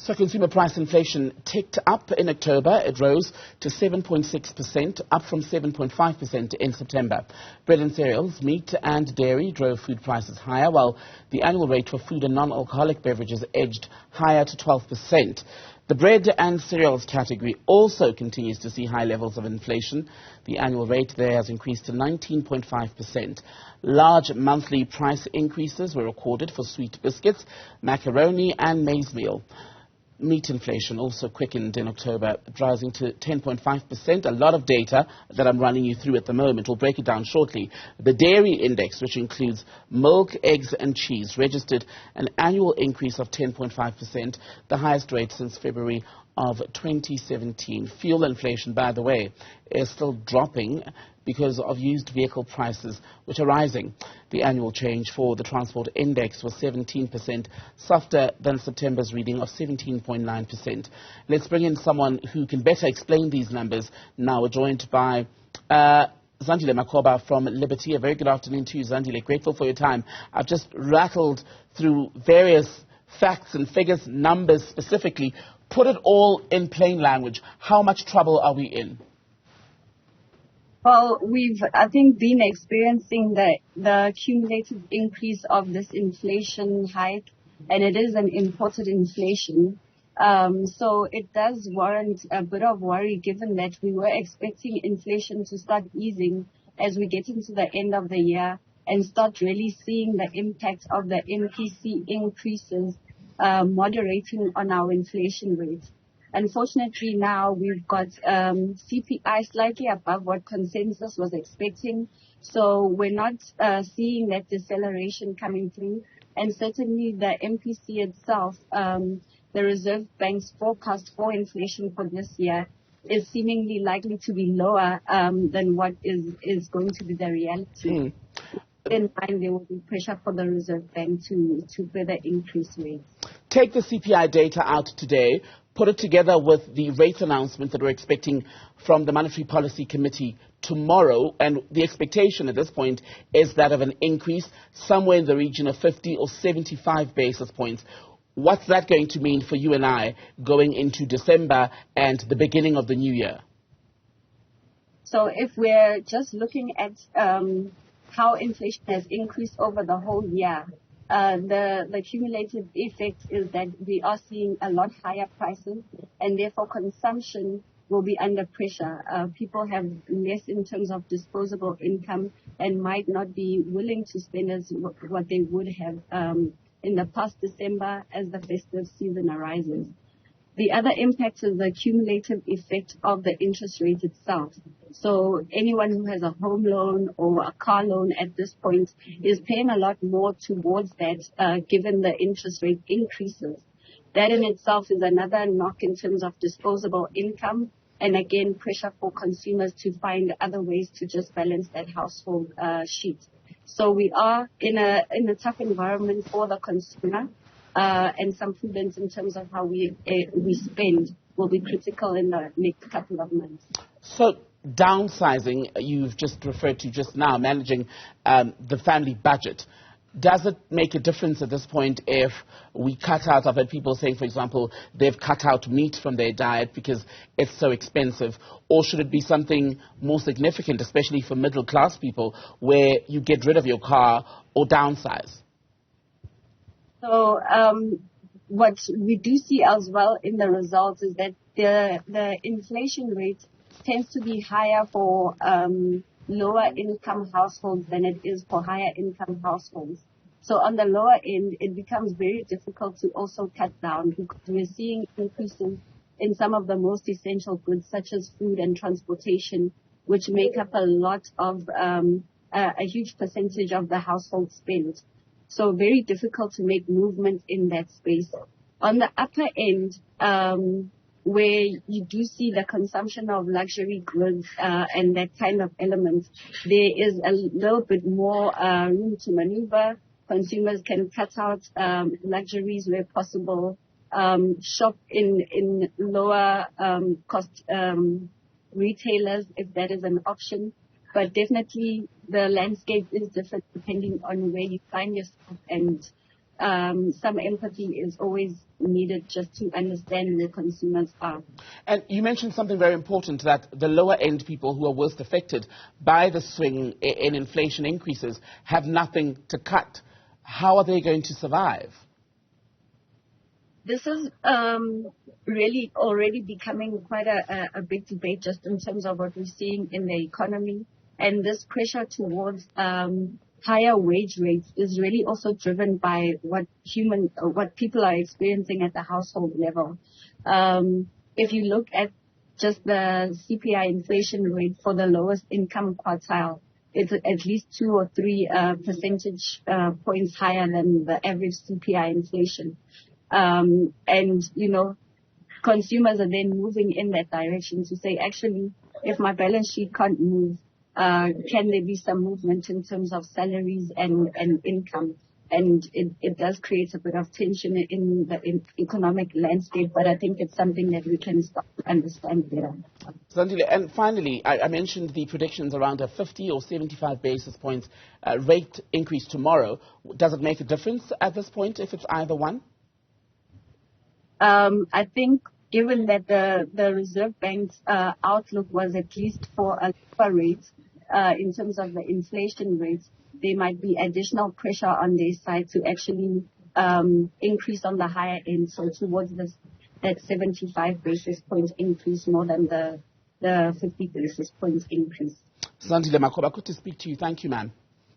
So consumer price inflation ticked up in October. It rose to 7.6%, up from 7.5% in September. Bread and cereals, meat and dairy drove food prices higher, while the annual rate for food and non-alcoholic beverages edged higher to 12%. The bread and cereals category also continues to see high levels of inflation. The annual rate there has increased to 19.5%. Large monthly price increases were recorded for sweet biscuits, macaroni and maize meal. Meat inflation also quickened in October, rising to 10.5%. A lot of data that I'm running you through at the moment. We'll break it down shortly. The dairy index, which includes milk, eggs and cheese, registered an annual increase of 10.5%, the highest rate since February of 2017. Fuel inflation, by the way, is still dropping because of used vehicle prices, which are rising. The annual change for the transport index was 17%, softer than September's reading of 17.9%. Let's bring in someone who can better explain these numbers. Now we're joined by Zandile Makhoba from Liberty. A very good afternoon to you, Zandile. Grateful for your time. I've just rattled through various facts and figures, numbers specifically. Put it all in plain language. How much trouble are we in? Well, I think, been experiencing the cumulative increase of this inflation hike, and it is an imported inflation. So it does warrant a bit of worry, given that we were expecting inflation to start easing as we get into the end of the year and start really seeing the impact of the MPC increases moderating on our inflation rate. Unfortunately, now we've got CPI slightly above what consensus was expecting, so we're not seeing that deceleration coming through. And certainly the MPC itself, the Reserve Bank's forecast for inflation for this year is seemingly likely to be lower than what is going to be the reality. In mind, there will be pressure for the Reserve Bank to further increase rates. Take the CPI data out today, put it together with the rate announcement that we're expecting from the Monetary Policy Committee tomorrow, and the expectation at this point is that of an increase somewhere in the region of 50 or 75 basis points. What's that going to mean for you and I going into December and the beginning of the new year? So if we're just looking at how inflation has increased over the whole year, the cumulative effect is that we are seeing a lot higher prices, and therefore consumption will be under pressure. People have less in terms of disposable income and might not be willing to spend as what they would have in the past December as the festive season arises. The other impact is the cumulative effect of the interest rate itself. So anyone who has a home loan or a car loan at this point is paying a lot more towards that, given the interest rate increases. That in itself is another knock in terms of disposable income, and again, pressure for consumers to find other ways to just balance that household sheet. So we are in a tough environment for the consumer. And some prudence in terms of how we spend will be critical in the next couple of months. So downsizing, you've just referred to just now, managing the family budget. Does it make a difference at this point if we cut out, I've heard people saying, for example, they've cut out meat from their diet because it's so expensive, or should it be something more significant, especially for middle class people, where you get rid of your car or downsize? So what we do see as well in the results is that the inflation rate tends to be higher for lower income households than it is for higher income households. So on the lower end, it becomes very difficult to also cut down because we're seeing increases in some of the most essential goods such as food and transportation, which make up a lot of a huge percentage of the household spend. So very difficult to make movement in that space. On the upper end, where you do see the consumption of luxury goods and that kind of element, there is a little bit more room to maneuver. Consumers can cut out luxuries where possible, shop in lower cost retailers if that is an option. But definitely the landscape is different depending on where you find yourself and some empathy is always needed just to understand where consumers are. And you mentioned something very important, that the lower-end people who are worst affected by the swing in inflation increases have nothing to cut. How are they going to survive? This is really already becoming quite a big debate just in terms of what we're seeing in the economy. And this pressure towards higher wage rates is really also driven by what people are experiencing at the household level. If you look at just the CPI inflation rate for the lowest income quartile, it's at least 2 or 3 percentage points higher than the average CPI inflation. And, you know, consumers are then moving in that direction to say, actually, if my balance sheet can't move, can there be some movement in terms of salaries and income? And it does create a bit of tension in the economic landscape, but I think it's something that we can start to understand better. Zandile, and finally, I mentioned the predictions around a 50 or 75 basis points rate increase tomorrow. Does it make a difference at this point if it's either one? I think given that the Reserve Bank's outlook was at least for a lower rate in terms of the inflation rates, there might be additional pressure on their side to actually increase on the higher end, so towards that 75 basis point increase more than the 50 basis points increase. Zandile Makhoba, good to speak to you. Thank you, ma'am.